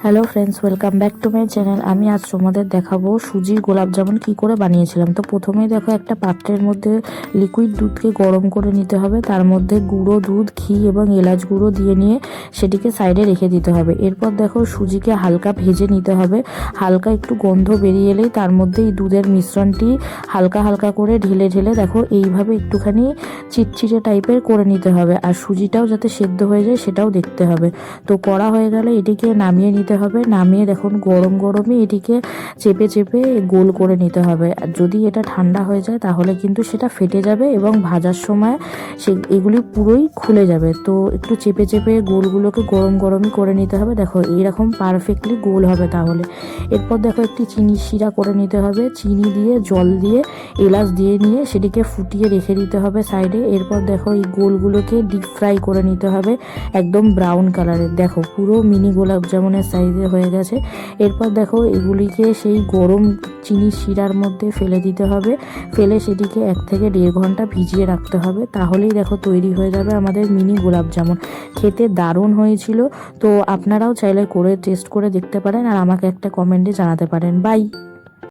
Hello friends, welcome back to my channel. আমি আজ তোমাদের দেখাবো সুজির গোলাপ জামুন কী করে বানিয়েছিলাম। তো প্রথমেই দেখো, একটা পাত্রের মধ্যে লিকুইড দুধকে গরম করে নিতে হবে। তার মধ্যে গুঁড়ো দুধ, ঘি এবং এলাচ গুঁড়ো দিয়ে নিয়ে সেটিকে সাইডে রেখে দিতে হবে। এরপর দেখো, সুজিকে হালকা ভেজে নিতে হবে। হালকা একটু গন্ধ বেরিয়ে এলেই তার মধ্যে এই দুধের মিশ্রণটি হালকা হালকা করে ঢেলে ঢেলে দেখো এইভাবে একটুখানি চিটচিটে টাইপের করে নিতে হবে। আর সুজিটাও যাতে সেদ্ধ হয়ে যায় সেটাও দেখতে হবে। তো করা হয়ে গেলে এটিকে নামিয়ে নিতে হবে। নামিয়ে দেখুন গরম গরমই এটিকে চেপে চেপে গোল করে নিতে হবে। আর যদি এটা ঠান্ডা হয়ে যায় তাহলে কিন্তু সেটা ফেটে যাবে এবং ভাজার সময় এগুলি পুরোই খুলে যাবে। তো একটু চেপে চেপে গোলগুলোকে গরম গরমই করে নিতে হবে। দেখো এইরকম পারফেক্টলি গোল হবে তাহলে। এরপর দেখো, একটি চিনির শিরা করে নিতে হবে। চিনি দিয়ে, জল দিয়ে, এলাচ দিয়ে নিয়ে সেটিকে ফুটিয়ে রেখে দিতে হবে সাইডে। এরপর দেখো, এই গোলগুলোকে ডিপ ফ্রাই করে নিতে হবে একদম ব্রাউন কালারের। দেখো পুরো মিনি গোলাপ জামুনের সাইজে হয়ে গেছে। এরপর দেখো, এগুলিকে সেই গরম চিনির শিরার মধ্যে ফেলে দিতে হবে। ফেলে সেটিকে 1 থেকে 1.5 ঘন্টা ভিজিয়ে রাখতে হবে। তাহলেই দেখো তৈরি হয়ে যাবে আমাদের মিনি গোলাপ জামুন। খেতে দারুণ হয়েছিল। তো আপনারাও চাইলে করে টেস্ট করে দেখতে পারেন আর আমাকে একটা কমেন্টে জানাতে পারেন। বাই।